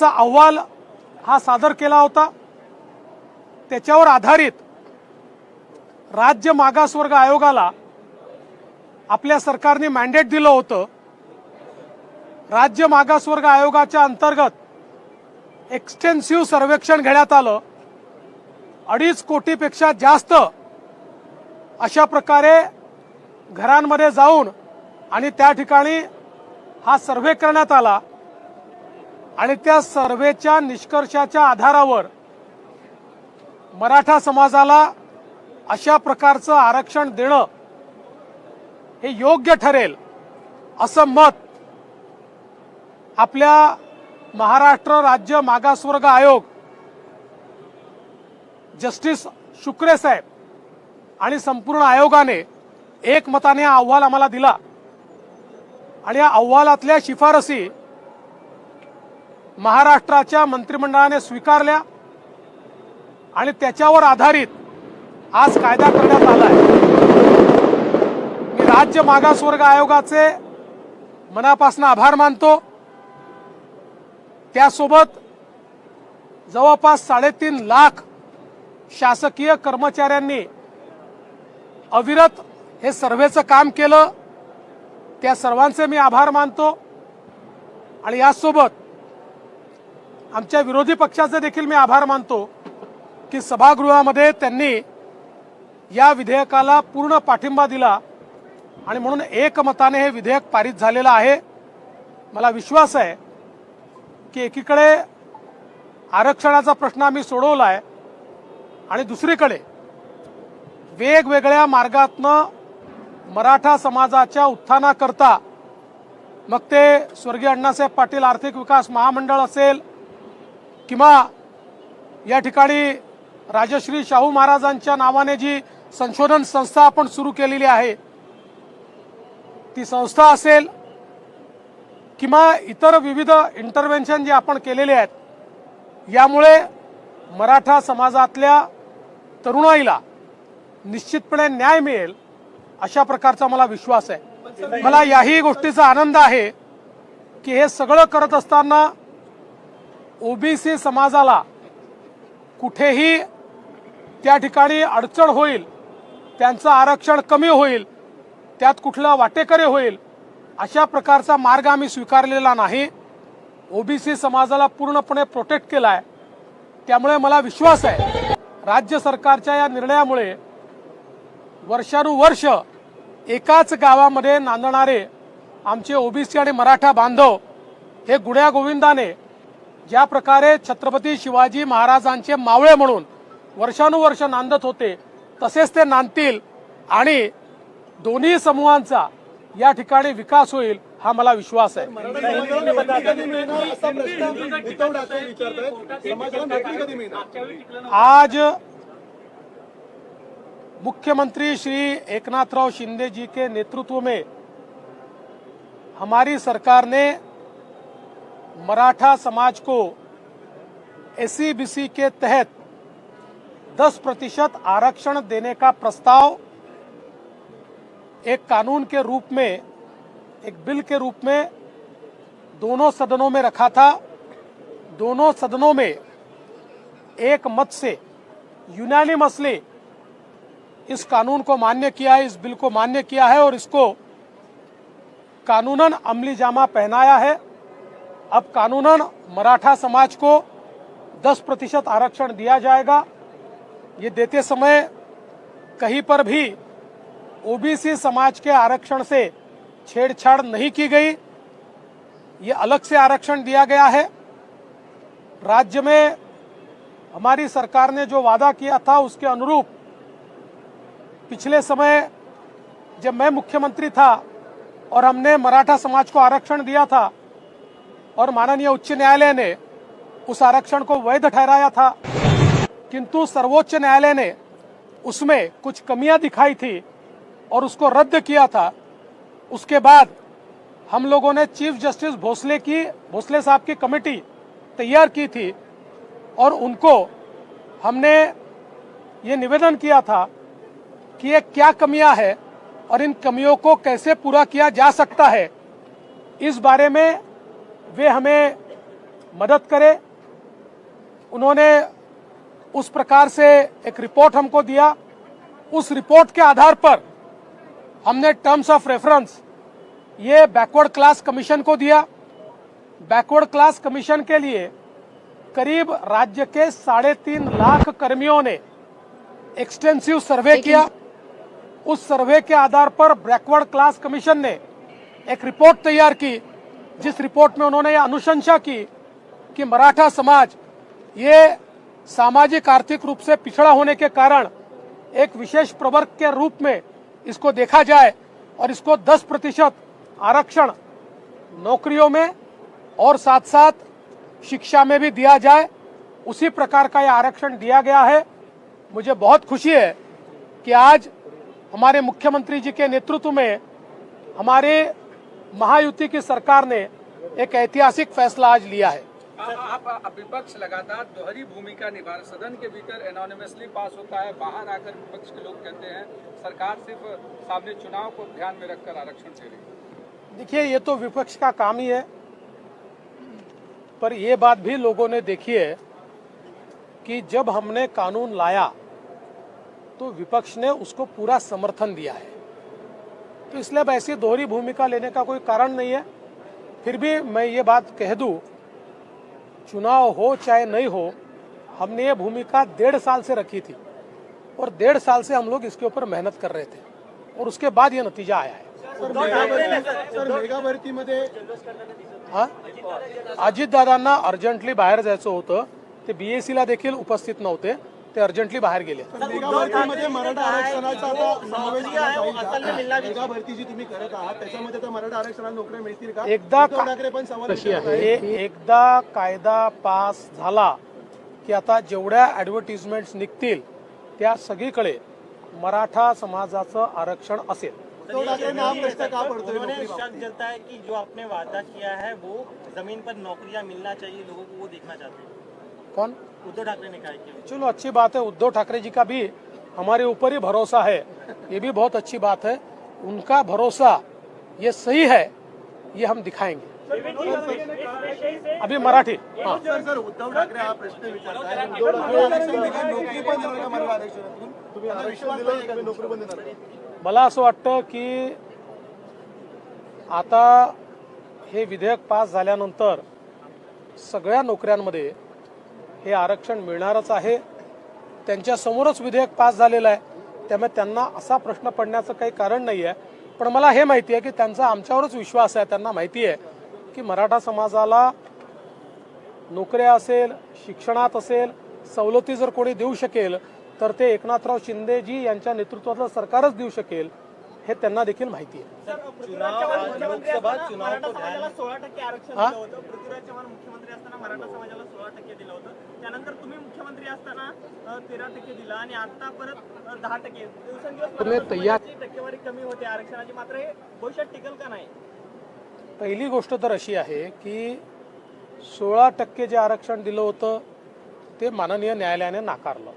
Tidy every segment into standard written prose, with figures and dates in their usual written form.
आमचा अहवाल हा सादर केला होता। त्याच्यावर आधारित राज्य मागासवर्ग आयोगाला आपल्या सरकारने मॅन्डेट दिलं होतं। राज्य मागासवर्ग आयोगाच्या अंतर्गत एक्सटेन्सिव्ह सर्वेक्षण घेण्यात आलं। 2.5 कोटीपेक्षा जास्त अशा प्रकारे घरांमध्ये जाऊन आणि त्या ठिकाणी हा सर्वे करण्यात आला आणि त्या सर्वेच्या निष्कर्षाच्या आधारावर मराठा समाजाला अशा प्रकारचं आरक्षण देणं हे योग्य ठरेल असं मत आपल्या महाराष्ट्र राज्य मागासवर्ग आयोग जस्टिस शुक्रे साहेब आणि संपूर्ण आयोगाने एकमताने हा अहवाल आम्हाला दिला आणि या अहवालातल्या शिफारसी महाराष्ट्राच्या मंत्रिमंडळाने स्वीकारल्या आणि त्याच्यावर आधारित आज कायदा करण्यात आलाय। मी राज्य मागासवर्ग आयोगाचे मनापासून आभार मानतो। त्यासोबत जवळपास 3.5 लाख शासकीय कर्मचाऱ्यांनी अविरत हे सर्वेचं काम केलं। त्या सर्वांचे मी आभार मानतो आणि यासोबत आमच्या विरोधी पक्षाचे देखील मी आभार मानतो की सभागृहामध्ये त्यांनी या विधेयकाला पूर्ण पाठिंबा दिला आणि म्हणून एकमताने हे विधेयक पारित झालेलं आहे। मला विश्वास आहे की एकीकडे आरक्षणाचा प्रश्न आम्ही सोडवलाय आणि दुसरीकडे वेगवेगळ्या मार्गातनं मराठा समाजाच्या उत्थानाकरता मग ते स्वर्गीय अण्णासाहेब पाटील आर्थिक विकास महामंडळ असेल किंवा या ठिकाणी राजश्री शाहू महाराजांच्या नावाने जी संशोधन संस्था आपण सुरू केलेली आहे ती संस्था असेल किंवा इतर विविध इंटरव्हेन्शन जे आपण केलेले आहेत, यामुळे मराठा समाजातल्या तरुणाईला निश्चितपणे न्याय मिळेल अशा प्रकारचा मला विश्वास आहे। मला याही गोष्टीचा आनंद आहे की हे सगळं करत असताना ओबीसी समाजाला कुठेही त्या ठिकाणी अडचण होईल, त्यांचं आरक्षण कमी होईल, त्यात कुठला वाटेकरी होईल अशा प्रकारचा मार्ग आम्ही स्वीकारलेला नाही। ओबीसी समाजाला पूर्णपणे प्रोटेक्ट केलाय। त्यामुळे मला विश्वास आहे राज्य सरकारच्या या निर्णयामुळे वर्षानुवर्ष एकाच गावामध्ये नांदणारे आमचे ओबीसी आणि मराठा बांधव हे गुण्या गोविंदाने ज्या प्रकारे छत्रपती शिवाजी महाराजांचे मावळे म्हणून वर्षानुवर्ष नांदत होते तसेच ते नांदतील आणि दोन्ही समूहांचा या ठिकाणी विकास होईल हा मला विश्वास आहे। आज मुख्यमंत्री श्री एकनाथराव शिंदे जी के नेतृत्व में हमारी सरकार ने मराठा समाज को एससी-बीसी के तहत 10% आरक्षण देने का प्रस्ताव एक कानून के रूप में, एक बिल के रूप में दोनों सदनों में रखा था। दोनों सदनों में एक मत से यूनानिमसली इस कानून को मान्य किया है, इस बिल को मान्य किया है और इसको कानूनन अमली जामा पहनाया है। अब कानूनन मराठा समाज को 10% आरक्षण दिया जाएगा। ये देते समय कहीं पर भी ओबीसी समाज के आरक्षण से छेड़छाड़ नहीं की गई। ये अलग से आरक्षण दिया गया है। राज्य में हमारी सरकार ने जो वादा किया था उसके अनुरूप पिछले समय जब मैं मुख्यमंत्री था और हमने मराठा समाज को आरक्षण दिया था और माननीय उच्च न्यायालय ने उस आरक्षण को वैध ठहराया था, किंतु सर्वोच्च न्यायालय ने उसमें कुछ कमियां दिखाई थी और उसको रद्द किया था। उसके बाद हम लोगों ने चीफ जस्टिस भोसले साहब की कमेटी तैयार की थी और उनको हमने ये निवेदन किया था कि ये क्या कमियां हैं और इन कमियों को कैसे पूरा किया जा सकता है। इस बारे में वे हमें मदद करे। उन्होंने उस प्रकार से एक रिपोर्ट हमको दिया, उस रिपोर्ट के आधार पर हमने टर्म्स ऑफ रेफरेंस ये बैकवर्ड क्लास कमीशन को दिया। बैकवर्ड क्लास कमीशन के लिए करीब राज्य के 3.5 लाख कर्मियों ने एक्सटेंसिव सर्वे किया। उस सर्वे के आधार पर बैकवर्ड क्लास कमीशन ने एक रिपोर्ट तैयार की, जिस रिपोर्ट में उन्होंने अनुशंसा की कि मराठा समाज ये सामाजिक आर्थिक रूप से पिछड़ा होने के कारण एक विशेष प्रवर्ग के रूप में इसको देखा जाए और इसको 10% आरक्षण नौकरियों में और साथ साथ शिक्षा में भी दिया जाए। उसी प्रकार का यह आरक्षण दिया गया है। मुझे बहुत खुशी है कि आज हमारे मुख्यमंत्री जी के नेतृत्व में हमारे महायुति की सरकार ने एक ऐतिहासिक फैसला आज लिया है। आप विपक्ष लगातार दोहरी भूमिका निभा रहे, सदन के भीतर एनोनिमसली पास होता है, बाहर आकर विपक्ष के लोग कहते हैं सरकार सिर्फ सामने चुनाव को ध्यान में रखकर आरक्षण दे रही है। देखिए, ये तो विपक्ष का काम ही है, पर ये बात भी लोगों ने देखी है कि जब हमने कानून लाया तो विपक्ष ने उसको पूरा समर्थन दिया है। तो इसलिए अब ऐसी दोहरी भूमिका लेने का कोई कारण नहीं है। फिर भी मैं ये बात कह दूं, चुनाव हो चाहे नहीं हो, हमने ये भूमिका 1.5 साल से रखी थी और 1.5 साल से हम लोग इसके ऊपर मेहनत कर रहे थे और उसके बाद ये नतीजा आया है। मेगा भरतीमध्ये अजितदादांना अर्जंटली बाहेर जायचं होतं, ते बीएससीला देखील उपस्थित नव्हते, ते अर्जंटली बाहेर गेले। मेगा भरतीमध्ये मराठा आरक्षणाचा आता समावेश मेगा भरती जी तुम्ही करत आहात त्याच्यामध्ये तर मराठा आरक्षणाला नोकऱ्या मिळतील का? एकदा उद्धव ठाकरे पण सवाल कशी आहे, एकदा कायदा पास झाला की आता जेवढ्या ऍडव्हर्टिजमेंट्स निघतील त्या सगळीकडे मराठा समाजाचं आरक्षण असेल। उद्धव ठाकरे नाम प्रश्न का पडतोय? उन्होंने शक जताया है कि जो आपने वादा किया है वो जमीन पर नौकरियां मिलना चाहिए लोगों को, वो देखना चाहते हैं। कौन? उद्धव ठाकरे ने कहा कि चलो अच्छी बात है, उद्धव ठाकरे जी का भी हमारे ऊपर ही भरोसा है, ये भी बहुत अच्छी बात है। उनका भरोसा ये सही है, ये हम दिखाएंगे। अभी मराठी सर उद्धव ठाकरे हा प्रश्न विचारताय, उद्धव ठाकरे आरक्षण दिलं, नोकरी पण देणार का मराठा आरक्षणातून? तुम्ही आरक्षण दिलं का नोकरी पण देणार का? मला असं वाटतं की आता हे विधेयक पास झाल्यानंतर सगळ्या नोकऱ्यांमध्ये हे आरक्षण मिळणारच आहे। त्यांच्या समोरच विधेयक पास झालेलं आहे, त्यामुळे त्यांना असा प्रश्न पडण्याचं काही कारण नाही आहे। पण मला हे माहिती आहे की त्यांचा आमच्यावरच विश्वास आहे। त्यांना माहिती आहे की मराठा समाजाला नोकऱ्या असेल, शिक्षणात असेल, सवलती जर कोणी देऊ शकेल तर ते एकनाथराव शिंदेजी यांच्या नेतृत्वातलं सरकारच देऊ शकेल, हे त्यांना देखील माहिती आहे। लोकसभा चुनाव को ध्यान 16% आरक्षण दिलं होतं। पृथ्वीराज चव्हाण मुख्यमंत्री असताना मराठा समाजाला 16% दिलं होतं, त्यानंतर तुम्ही मुख्यमंत्री असताना 13% दिलं आणि आता परत 10%। दिवसेंदिवस टक्केवारी कमी होते आरक्षणाची, मात्र हे भविष्यात टिकल का नाही? पहिली गोष्ट तर अशी आहे की 16% जे आरक्षण दिलं होतं ते माननीय न्यायालयाने नाकारलं।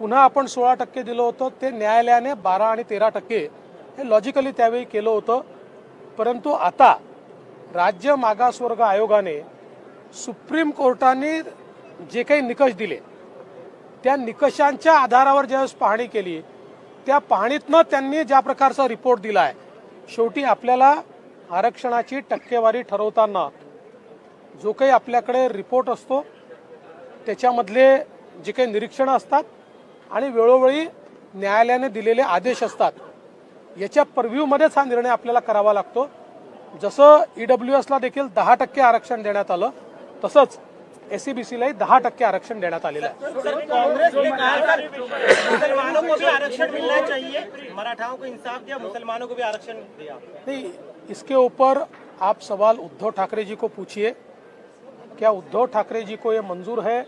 पुन्हा आपण 16% दिलं होतं, ते न्यायालयाने 12 आणि 13% हे लॉजिकली त्यावेळी केलं होतं। परंतु आता राज्य मागासवर्ग आयोगाने सुप्रीम कोर्टाने जे काही निकष दिले त्या निकषांच्या आधारावर ज्यावेळेस पाहणी केली, त्या पाहणीतनं त्यांनी ज्या प्रकारचा रिपोर्ट दिला आहे, शेवटी आपल्याला आरक्षणाची टक्केवारी ठरवताना जो काही आपल्याकडे रिपोर्ट असतो त्याच्यामधले जे काही निरीक्षणं असतात आणि वेळोवेळी न्यायालयाने दिलेले आदेश असतात, याच्या परव्ह्यूमध्येच हा निर्णय आपल्याला करावा लागतो। जसं ईडब्ल्यूएसला देखील 10% आरक्षण देण्यात आलं, तसंच एसईबीसीलाही 10% आरक्षण देण्यात आलेलं आहे। कांग्रेस ने कहा मुसलमानों को भी आरक्षण मिलना चाहिए, मराठाओं को इंसाफ दिया, मुसलमानों को भी आरक्षण दिया। नहीं, इसके ऊपर आप सवाल उद्धव ठाकरे जी को पूछिए। क्या उद्धव ठाकरे जी को ये मंजूर है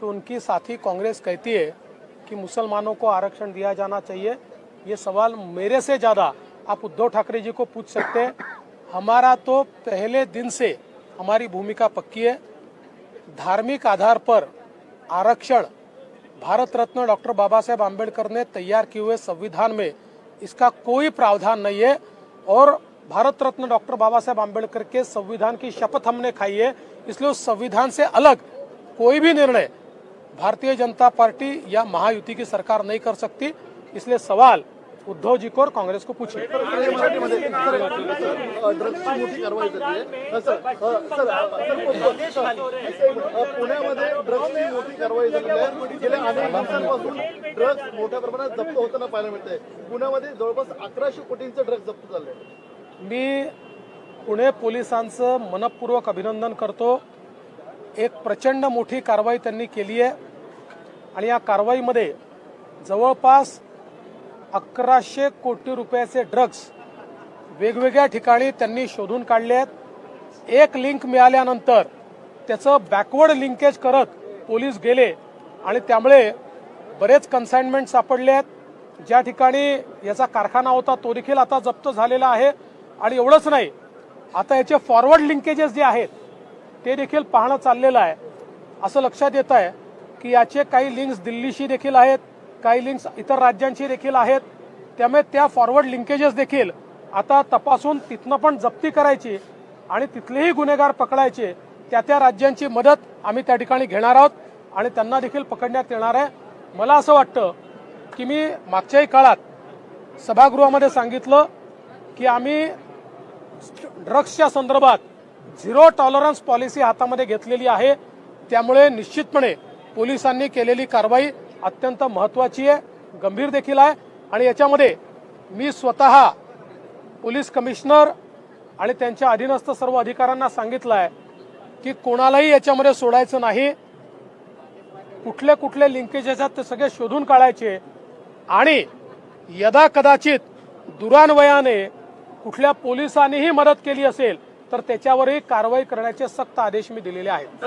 कि उनकी साथी कांग्रेस कहती है कि मुसलमानों को आरक्षण दिया जाना चाहिए? ये सवाल मेरे से ज़्यादा आप उद्धव ठाकरे जी को पूछ सकते हैं। हमारा तो पहले दिन से हमारी भूमिका पक्की है। धार्मिक आधार पर आरक्षण भारत रत्न डॉक्टर बाबा साहेब आम्बेडकर ने तैयार किए हुए संविधान में इसका कोई प्रावधान नहीं है और भारत रत्न डॉक्टर बाबा साहेब आम्बेडकर के संविधान की शपथ हमने खाई है, इसलिए उस संविधान से अलग कोई भी निर्णय भारतीय जनता पार्टी या महायुति की सरकार नहीं कर सकती। इसलिए सवाल उद्धव जी को और कांग्रेस को पूछिए। ड्रग्सची मोठी कारवाई झाली आहे पुण्यामध्ये ड्रग्सची मोठी कारवाई झाली आहे। गेल्या अनेक दिवसांपासून ड्रग्स मोठ्या प्रमाणात जप्त होताना पाहायला मिळतंय। पुण्यामध्ये जवळपास 1100 कोटींचं ड्रग्स जप्त झालंय। मी पुणे पोलिसांचं मनपूर्वक अभिनंदन करतो। एक प्रचंड मोठी कारवाई त्यांनी केली आहे आणि या कारवाईमध्ये जवळपास 1100 कोटी रुपयाचे ड्रग्ज वेगवेगळ्या ठिकाणी त्यांनी शोधून काढले आहेत। एक लिंक मिळाल्यानंतर त्याचं बॅकवर्ड लिंकेज करत पोलीस गेले आणि त्यामुळे बरेच कन्साइनमेंट सापडले आहेत। ज्या ठिकाणी याचा कारखाना होता तो देखील आता जप्त झालेला आहे आणि एवढंच नाही, आता याचे फॉरवर्ड लिंकेजेस जे आहेत ते देखील पाहणं चाललेलं आहे। असं लक्षात येत आहे की याचे काही लिंक्स दिल्लीशी देखील आहेत, काही लिंक्स इतर राज्यांची देखील आहेत। त्यामुळे त्या फॉरवर्ड लिंकेजेस देखील आता तपासून तिथनं पण जप्ती करायची आणि तिथलेही गुन्हेगार पकडायचे। त्या राज्यांची मदत आम्ही त्या ठिकाणी घेणार आहोत आणि त्यांना देखील पकडण्यात येणार आहे। मला असं वाटतं की मी मागच्याही काळात सभागृहामध्ये सांगितलं की आम्ही ड्रग्सच्या संदर्भात झिरो टॉलरन्स पॉलिसी हातामध्ये घेतलेली आहे। त्यामुळे निश्चितपणे पोलिसांनी केलेली कारवाई अत्यंत महत्त्वाची आहे, गंभीर देखील आहे आणि याच्यामध्ये मी स्वतः पोलीस कमिशनर आणि त्यांच्या अधीनस्थ सर्व अधिकाऱ्यांना सांगितलं आहे की कोणालाही याच्यामध्ये सोडायचं नाही। कुठले कुठले लिंकेजेस आहेत ते सगळे शोधून काढायचे आणि यदा कदाचित दुरान्वयाने कुठल्या पोलिसांनीही मदत केली असेल तर त्याच्यावरही कारवाई करण्याचे सक्त आदेश मी दिलेले आहेत।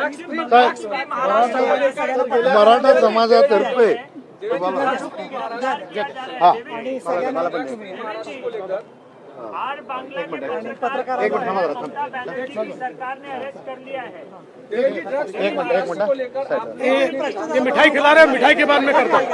मराठा समाजातर्फे आज बांग्लादेश सरकार ने अरेस्ट कर लिया है। एक मिनट ये मिठाई खिला रहे हैं, मिठाई के बाद में करता हूँ।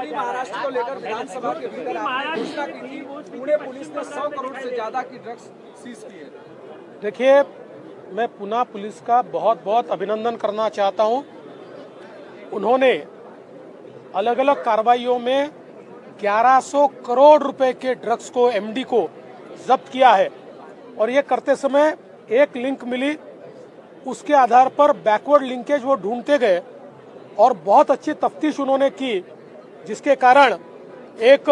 महाराष्ट्र को लेकर विधानसभा के भीतर आपने घोषणा की थी, पुणे पुलिस ने 100 करोड़ से ज्यादा की ड्रग्स सीज की है। देखिए, मैं पुणे पुलिस का बहुत बहुत अभिनंदन करना चाहता हूं। उन्होंने अलग अलग कार्रवाइयों में 1100 करोड़ रुपए के ड्रग्स को, एमडी को जब्त किया है और ये करते समय एक लिंक मिली, उसके आधार पर बैकवर्ड लिंकेज वो ढूंढते गए और बहुत अच्छी तफ्तीश उन्होंने की, जिसके कारण एक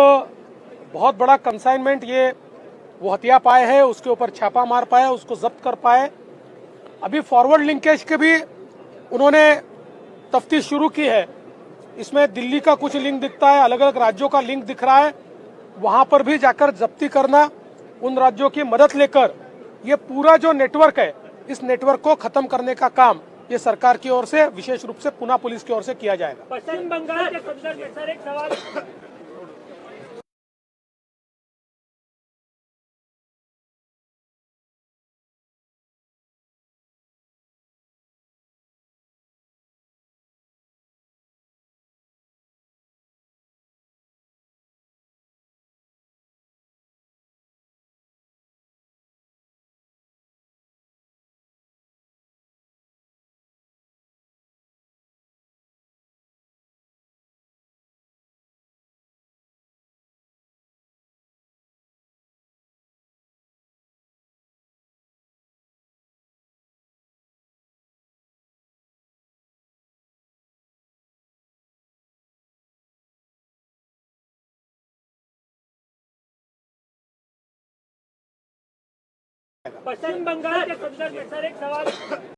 बहुत बड़ा कंसाइनमेंट ये वो हथिया पाए हैं, उसके ऊपर छापा मार पाए, उसको जब्त कर पाए। अभी फॉरवर्ड लिंकेज के भी उन्होंने तफ्तीश शुरू की है। इसमें दिल्ली का कुछ लिंक दिखता है, अलग अलग राज्यों का लिंक दिख रहा है, वहां पर भी जाकर जब्ती करना, उन राज्यों की मदद लेकर ये पूरा जो नेटवर्क है, इस नेटवर्क को खत्म करने का काम ये सरकार की ओर से, विशेष रूप से पुणे पुलिस की ओर से किया जाएगा। पश्चिम बंगाल के संदर्भ में सर एक सवाल पश्चिम बंगाल के संदर्भ में सर एक सवाल